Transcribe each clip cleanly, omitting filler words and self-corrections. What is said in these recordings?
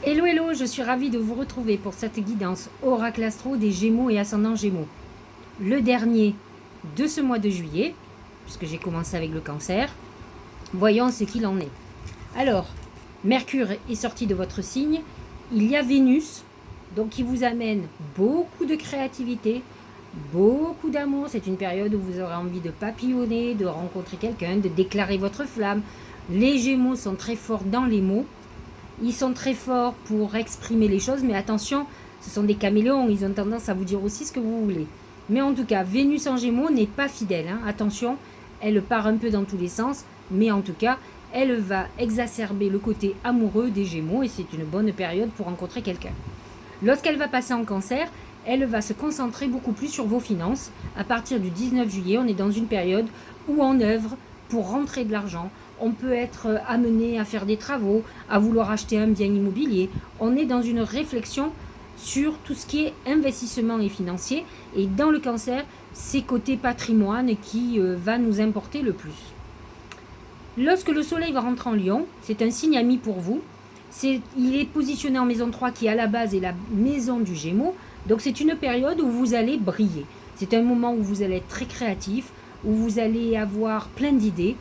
Hello, hello, je suis ravie de vous retrouver pour cette guidance Oracle Astro des Gémeaux et Ascendant Gémeaux. Le dernier de ce mois de juillet, puisque j'ai commencé avec le Cancer. Voyons ce qu'il en est. Alors, Mercure est sorti de votre signe. Il y a Vénus, donc qui vous amène beaucoup de créativité, beaucoup d'amour. C'est une période où vous aurez envie de papillonner, de rencontrer quelqu'un, de déclarer votre flamme. Les Gémeaux sont très forts dans les mots. Ils sont très forts pour exprimer les choses, mais attention, ce sont des caméléons, ils ont tendance à vous dire aussi ce que vous voulez. Mais en tout cas, Vénus en Gémeaux n'est pas fidèle, hein. Attention, elle part un peu dans tous les sens, mais en tout cas, elle va exacerber le côté amoureux des Gémeaux et c'est une bonne période pour rencontrer quelqu'un. Lorsqu'elle va passer en Cancer, elle va se concentrer beaucoup plus sur vos finances. À partir du 19 juillet, on est dans une période où on œuvre pour rentrer de l'argent. On peut être amené à faire des travaux, à vouloir acheter un bien immobilier. On est dans une réflexion sur tout ce qui est investissement et financier. Et dans le Cancer, c'est côté patrimoine qui va nous importer le plus. Lorsque le soleil va rentrer en Lion, c'est un signe ami pour vous. Il est positionné en maison 3 qui à la base est la maison du Gémeaux. Donc c'est une période où vous allez briller. C'est un moment où vous allez être très créatif, où vous allez avoir plein d'idées,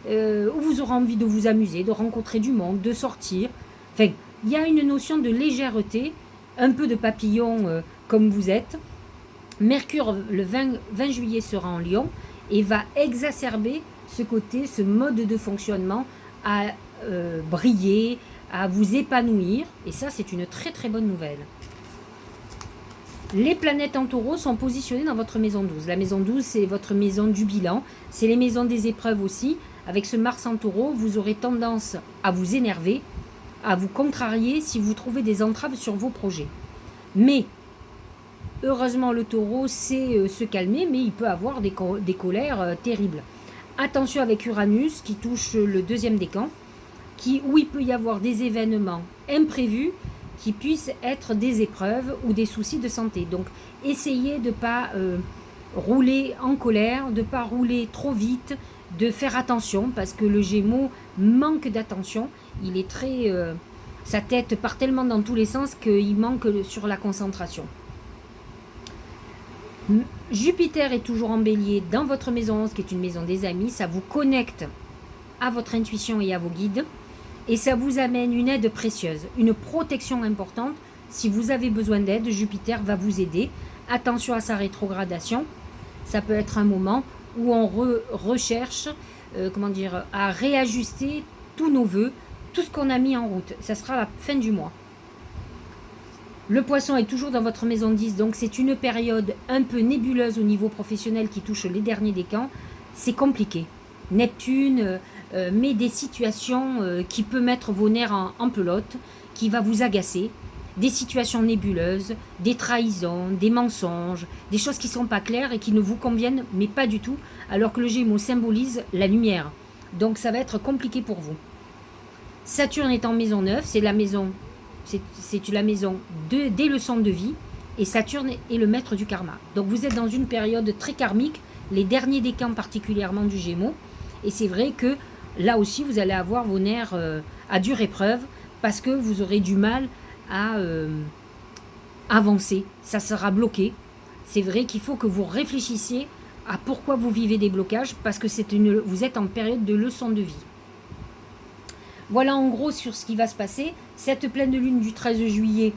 où vous aurez envie de vous amuser, de rencontrer du monde, de sortir. Enfin, il y a une notion de légèreté, un peu de papillon comme vous êtes. Mercure, le 20 juillet, sera en Lion et va exacerber ce côté, ce mode de fonctionnement à briller, à vous épanouir. Et ça, c'est une très très bonne nouvelle. Les planètes en taureau sont positionnées dans votre maison 12. La maison 12, c'est votre maison du bilan. C'est les maisons des épreuves aussi. Avec ce Mars en taureau, vous aurez tendance à vous énerver, à vous contrarier si vous trouvez des entraves sur vos projets. Mais, heureusement, le taureau sait se calmer, mais il peut avoir des colères terribles. Attention avec Uranus qui touche le deuxième décan, où il peut y avoir des événements imprévus qui puissent être des épreuves ou des soucis de santé. Donc, essayez de ne pas rouler en colère, de ne pas rouler trop vite, de faire attention, parce que le Gémeaux manque d'attention. Il est très... sa tête part tellement dans tous les sens qu'il manque sur la concentration. Jupiter est toujours en bélier dans votre maison 11, qui est une maison des amis. Ça vous connecte à votre intuition et à vos guides. Et ça vous amène une aide précieuse, une protection importante. Si vous avez besoin d'aide, Jupiter va vous aider. Attention à sa rétrogradation. Ça peut être un moment où on recherche à réajuster tous nos vœux, tout ce qu'on a mis en route. Ça sera la fin du mois. Le poisson est toujours dans votre maison 10, donc c'est une période un peu nébuleuse au niveau professionnel qui touche les derniers décans. C'est compliqué. Neptune met des situations qui peut mettre vos nerfs en pelote, qui va vous agacer, des situations nébuleuses, des trahisons, des mensonges, des choses qui ne sont pas claires et qui ne vous conviennent, mais pas du tout, alors que le Gémeaux symbolise la lumière. Donc ça va être compliqué pour vous. Saturne est en maison 9, c'est la maison des leçons de vie, et Saturne est le maître du karma. Donc vous êtes dans une période très karmique, les derniers décans particulièrement du Gémeaux, et c'est vrai que là aussi vous allez avoir vos nerfs à dure épreuve, parce que vous aurez du mal à avancer, ça sera bloqué. C'est vrai qu'il faut que vous réfléchissiez à pourquoi vous vivez des blocages, parce que vous êtes en période de leçon de vie. Voilà en gros sur ce qui va se passer. Cette pleine lune du 13 juillet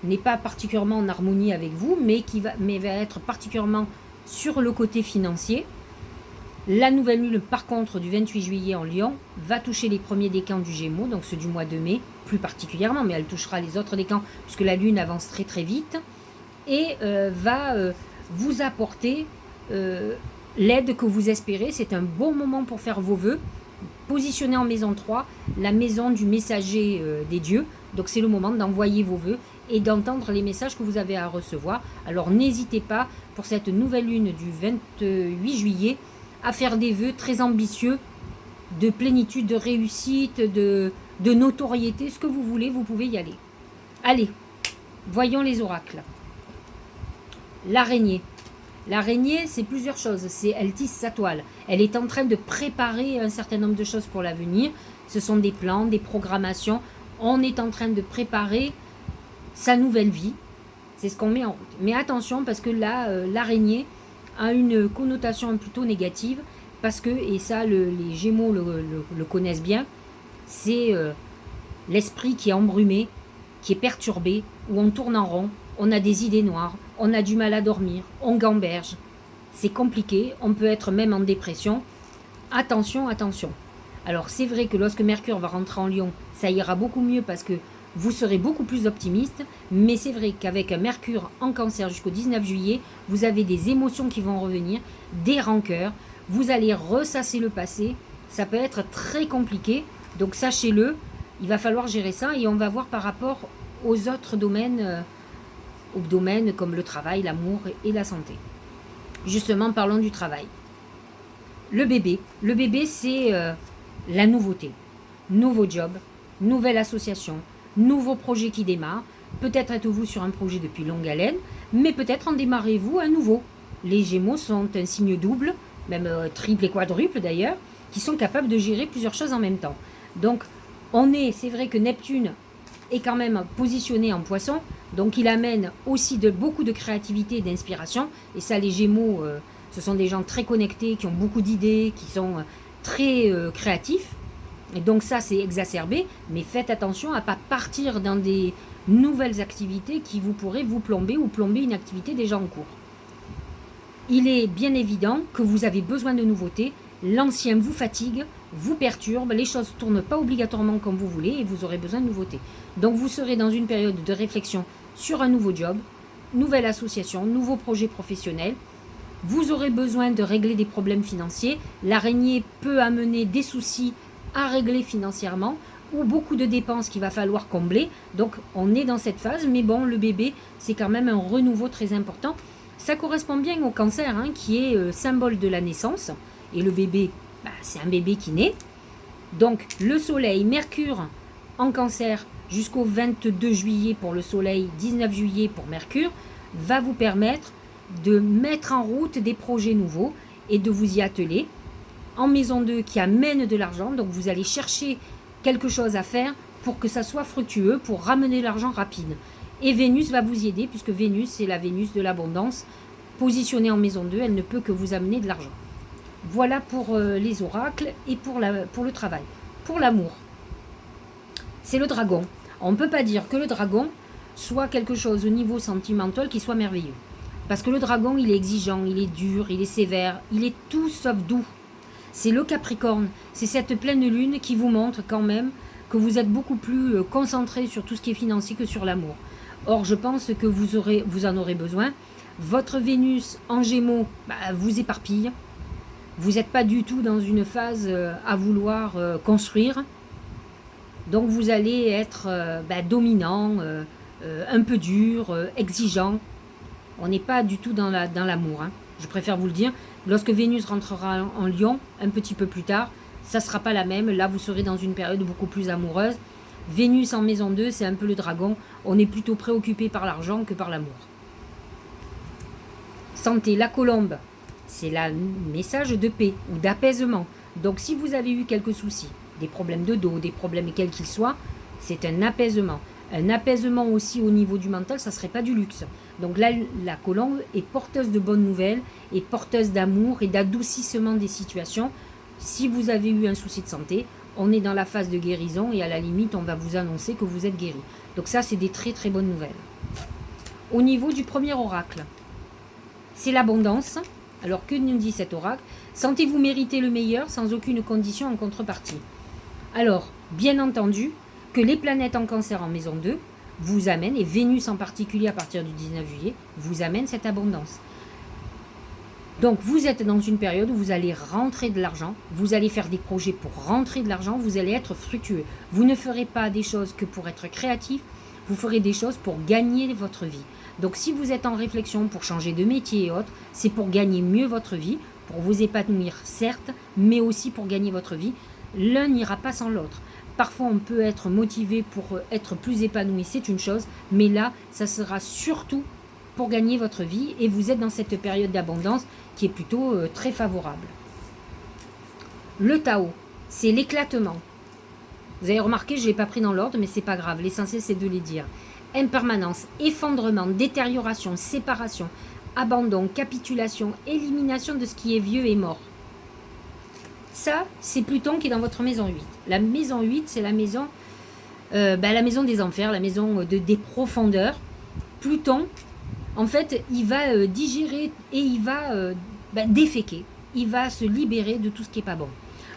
n'est pas particulièrement en harmonie avec vous, mais va être particulièrement sur le côté financier. La nouvelle lune, par contre, du 28 juillet en Lion, va toucher les premiers décans du Gémeaux, donc ceux du mois de mai, plus particulièrement, mais elle touchera les autres décans, puisque la lune avance très très vite, et va vous apporter l'aide que vous espérez. C'est un bon moment pour faire vos vœux. Positionné en maison 3, la maison du messager des dieux, donc c'est le moment d'envoyer vos vœux et d'entendre les messages que vous avez à recevoir. Alors n'hésitez pas, pour cette nouvelle lune du 28 juillet, à faire des vœux très ambitieux, de plénitude, de réussite, de notoriété, ce que vous voulez, vous pouvez y aller. Allez, voyons les oracles. L'araignée. L'araignée, c'est plusieurs choses. Elle tisse sa toile. Elle est en train de préparer un certain nombre de choses pour l'avenir. Ce sont des plans, des programmations. On est en train de préparer sa nouvelle vie. C'est ce qu'on met en route. Mais attention, parce que là, l'araignée a une connotation plutôt négative, parce que, et ça les Gémeaux le connaissent bien, c'est l'esprit qui est embrumé, qui est perturbé, où on tourne en rond, on a des idées noires, on a du mal à dormir, on gamberge. C'est compliqué, on peut être même en dépression. Attention, attention. Alors c'est vrai que lorsque Mercure va rentrer en Lion, ça ira beaucoup mieux parce que vous serez beaucoup plus optimiste, mais c'est vrai qu'avec un Mercure en Cancer jusqu'au 19 juillet, vous avez des émotions qui vont revenir, des rancœurs, vous allez ressasser le passé, ça peut être très compliqué, donc sachez-le, il va falloir gérer ça et on va voir par rapport aux autres domaines, comme le travail, l'amour et la santé. Justement, parlons du travail. Le bébé c'est la nouveauté, nouveau job, nouvelle association, nouveau projet qui démarre. Peut-être êtes-vous sur un projet depuis longue haleine, mais peut-être en démarrez-vous un nouveau. Les Gémeaux sont un signe double, même triple et quadruple d'ailleurs, qui sont capables de gérer plusieurs choses en même temps. Donc, c'est vrai que Neptune est quand même positionné en Poisson, donc il amène aussi beaucoup de créativité et d'inspiration. Et ça, les Gémeaux, ce sont des gens très connectés, qui ont beaucoup d'idées, qui sont très créatifs. Et donc ça, c'est exacerbé, mais faites attention à ne pas partir dans des nouvelles activités qui vous pourraient vous plomber ou plomber une activité déjà en cours. Il est bien évident que vous avez besoin de nouveautés. L'ancien vous fatigue, vous perturbe, les choses ne tournent pas obligatoirement comme vous voulez et vous aurez besoin de nouveautés. Donc vous serez dans une période de réflexion sur un nouveau job, nouvelle association, nouveau projet professionnel. Vous aurez besoin de régler des problèmes financiers. L'araignée peut amener des soucis à régler financièrement ou beaucoup de dépenses qu'il va falloir combler. Donc on est dans cette phase, mais bon, le bébé, c'est quand même un renouveau très important. Ça correspond bien au Cancer, qui est symbole de la naissance. Et le bébé, c'est un bébé qui naît. Donc le soleil, Mercure en Cancer jusqu'au 22 juillet pour le soleil, 19 juillet pour Mercure, va vous permettre de mettre en route des projets nouveaux et de vous y atteler. En maison 2 qui amène de l'argent, donc vous allez chercher quelque chose à faire pour que ça soit fructueux, pour ramener l'argent rapide. Et Vénus va vous y aider, puisque Vénus, c'est la Vénus de l'abondance. Positionnée en maison 2, elle ne peut que vous amener de l'argent. Voilà pour les oracles et pour le travail. Pour l'amour, c'est le dragon. On ne peut pas dire que le dragon soit quelque chose au niveau sentimental qui soit merveilleux. Parce que le dragon, il est exigeant, il est dur, il est sévère, il est tout sauf doux. C'est le Capricorne, c'est cette pleine lune qui vous montre quand même que vous êtes beaucoup plus concentré sur tout ce qui est financier que sur l'amour. Or, je pense que vous en aurez besoin. Votre Vénus en Gémeaux vous éparpille. Vous n'êtes pas du tout dans une phase à vouloir construire. Donc, vous allez être dominant, un peu dur, exigeant. On n'est pas du tout dans l'amour. Je préfère vous le dire. Lorsque Vénus rentrera en Lion, un petit peu plus tard, ça ne sera pas la même. Là, vous serez dans une période beaucoup plus amoureuse. Vénus en maison 2, c'est un peu le dragon. On est plutôt préoccupé par l'argent que par l'amour. Santé, la colombe, c'est le message de paix ou d'apaisement. Donc, si vous avez eu quelques soucis, des problèmes de dos, des problèmes quels qu'ils soient, c'est un apaisement. Un apaisement aussi au niveau du mental, ça ne serait pas du luxe. Donc là, la colombe est porteuse de bonnes nouvelles, et porteuse d'amour et d'adoucissement des situations. Si vous avez eu un souci de santé, on est dans la phase de guérison et à la limite, on va vous annoncer que vous êtes guéri. Donc ça, c'est des très très bonnes nouvelles. Au niveau du premier oracle, c'est l'abondance. Alors que nous dit cet oracle? Sentez-vous mériter le meilleur sans aucune condition en contrepartie. Alors, bien entendu, que les planètes en Cancer en maison 2 vous amènent, et Vénus en particulier à partir du 19 juillet, vous amène cette abondance. Donc vous êtes dans une période où vous allez rentrer de l'argent, vous allez faire des projets pour rentrer de l'argent, vous allez être fructueux. Vous ne ferez pas des choses que pour être créatif, vous ferez des choses pour gagner votre vie. Donc si vous êtes en réflexion pour changer de métier et autres, c'est pour gagner mieux votre vie, pour vous épanouir certes, mais aussi pour gagner votre vie. L'un n'ira pas sans l'autre. Parfois, on peut être motivé pour être plus épanoui, c'est une chose, mais là, ça sera surtout pour gagner votre vie et vous êtes dans cette période d'abondance qui est plutôt très favorable. Le Tao, c'est l'éclatement. Vous avez remarqué, je ne l'ai pas pris dans l'ordre, mais c'est pas grave. L'essentiel, c'est de les dire. Impermanence, effondrement, détérioration, séparation, abandon, capitulation, élimination de ce qui est vieux et mort. Ça, c'est Pluton qui est dans votre maison 8. La maison 8, c'est la maison des enfers, la maison des profondeurs. Pluton, en fait, il va digérer et il va déféquer. Il va se libérer de tout ce qui n'est pas bon.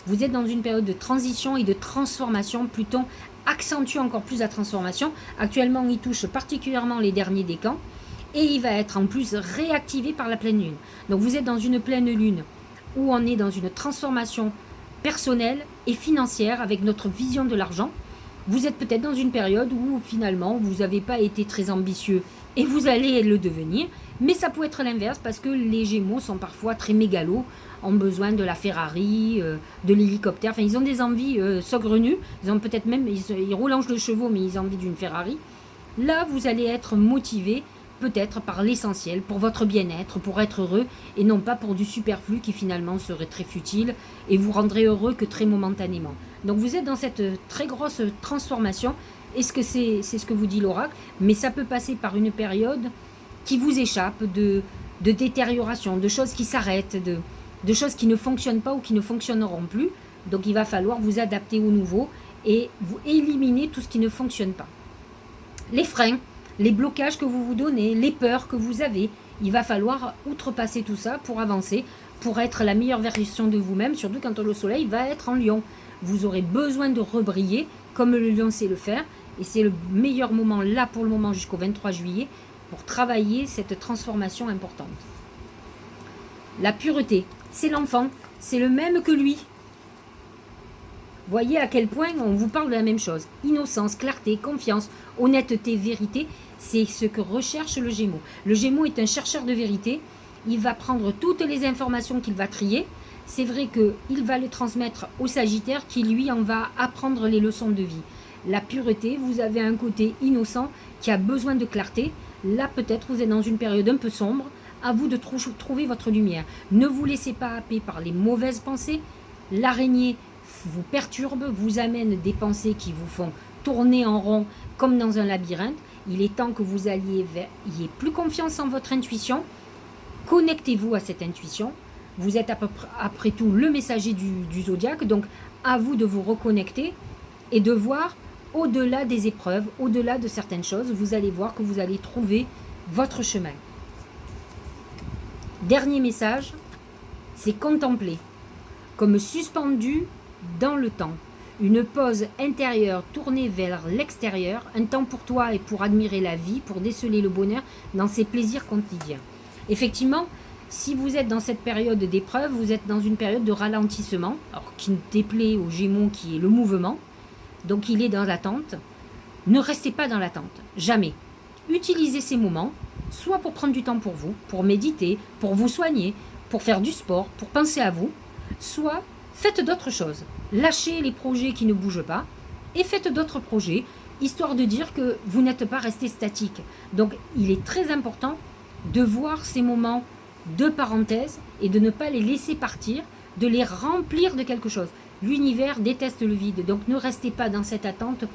Vous êtes dans une période de transition et de transformation. Pluton accentue encore plus la transformation. Actuellement, il touche particulièrement les derniers décans. Et il va être en plus réactivé par la pleine lune. Donc vous êtes dans une pleine lune où on est dans une transformation personnelle et financière avec notre vision de l'argent. Vous êtes peut-être dans une période où finalement vous n'avez pas été très ambitieux et vous allez le devenir. Mais ça peut être l'inverse parce que les Gémeaux sont parfois très mégalos, ont besoin de la Ferrari, de l'hélicoptère. Enfin, ils ont des envies saugrenues. Ils ont peut-être même, ils roulent de chevaux, mais ils ont envie d'une Ferrari. Là, vous allez être motivé peut-être par l'essentiel, pour votre bien-être, pour être heureux, et non pas pour du superflu qui finalement serait très futile et vous rendrait heureux que très momentanément. Donc vous êtes dans cette très grosse transformation. Est-ce que c'est ce que vous dit l'oracle? Mais ça peut passer par une période qui vous échappe de détérioration, de choses qui s'arrêtent, de choses qui ne fonctionnent pas ou qui ne fonctionneront plus. Donc il va falloir vous adapter au nouveau et vous éliminer tout ce qui ne fonctionne pas. Les freins, les blocages que vous vous donnez, les peurs que vous avez, il va falloir outrepasser tout ça pour avancer, pour être la meilleure version de vous-même, surtout quand le soleil va être en lion. Vous aurez besoin de rebriller, comme le lion sait le faire, et c'est le meilleur moment là pour le moment jusqu'au 23 juillet, pour travailler cette transformation importante. La pureté, c'est l'enfant, c'est le même que lui. Voyez à quel point on vous parle de la même chose. Innocence, clarté, confiance, honnêteté, vérité, c'est ce que recherche le Gémeaux. Le Gémeaux est un chercheur de vérité. Il va prendre toutes les informations qu'il va trier. C'est vrai qu'il va les transmettre au Sagittaire qui, lui, en va apprendre les leçons de vie. La pureté, vous avez un côté innocent qui a besoin de clarté. Là, peut-être, vous êtes dans une période un peu sombre. À vous de trouver votre lumière. Ne vous laissez pas happer par les mauvaises pensées. L'araignée vous perturbe, vous amène des pensées qui vous font tourner en rond comme dans un labyrinthe. Il est temps que vous ayez plus confiance en votre intuition. Connectez-vous à cette intuition. Vous êtes après tout le messager du zodiaque, donc à vous de vous reconnecter et de voir au-delà des épreuves, au-delà de certaines choses. Vous allez voir que vous allez trouver votre chemin. Dernier message, c'est contempler, comme suspendu dans le temps. Une pause intérieure tournée vers l'extérieur, un temps pour toi et pour admirer la vie, pour déceler le bonheur dans ses plaisirs quotidiens. Effectivement, si vous êtes dans cette période d'épreuve, vous êtes dans une période de ralentissement, alors qui déplaît aux Gémeaux qui est le mouvement, donc il est dans l'attente. Ne restez pas dans l'attente, jamais. Utilisez ces moments, soit pour prendre du temps pour vous, pour méditer, pour vous soigner, pour faire du sport, pour penser à vous, soit faites d'autres choses. Lâchez les projets qui ne bougent pas et faites d'autres projets, histoire de dire que vous n'êtes pas resté statique. Donc il est très important de voir ces moments de parenthèse et de ne pas les laisser partir, de les remplir de quelque chose. L'univers déteste le vide, donc ne restez pas dans cette attente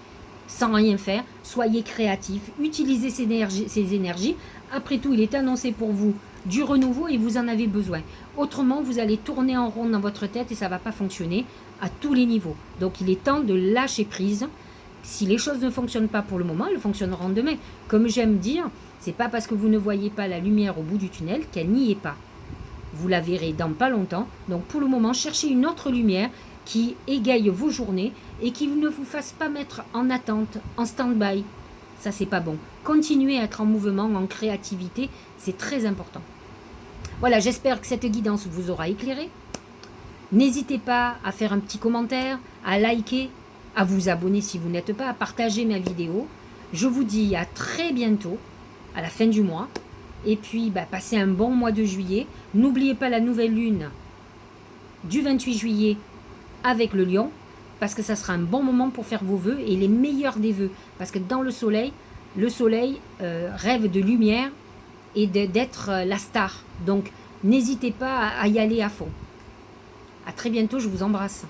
sans rien faire. Soyez créatif, utilisez ces énergies. Après tout, il est annoncé pour vous du renouveau et vous en avez besoin. Autrement, vous allez tourner en rond dans votre tête et ça ne va pas fonctionner à tous les niveaux. Donc il est temps de lâcher prise. Si les choses ne fonctionnent pas pour le moment, elles fonctionneront demain. Comme j'aime dire, c'est pas parce que vous ne voyez pas la lumière au bout du tunnel qu'elle n'y est pas. Vous la verrez dans pas longtemps. Donc pour le moment, cherchez une autre lumière qui égaye vos journées et qui ne vous fasse pas mettre en attente, en stand-by. Ça, c'est pas bon. Continuez à être en mouvement, en créativité, c'est très important. Voilà, j'espère que cette guidance vous aura éclairé. N'hésitez pas à faire un petit commentaire, à liker, à vous abonner si vous n'êtes pas, à partager ma vidéo. Je vous dis à très bientôt, à la fin du mois. Et puis, passez un bon mois de juillet. N'oubliez pas la nouvelle lune du 28 juillet avec le lion, parce que ça sera un bon moment pour faire vos vœux et les meilleurs des vœux. Parce que dans le soleil rêve de lumière et d'être la star. Donc, n'hésitez pas à y aller à fond. À très bientôt, je vous embrasse.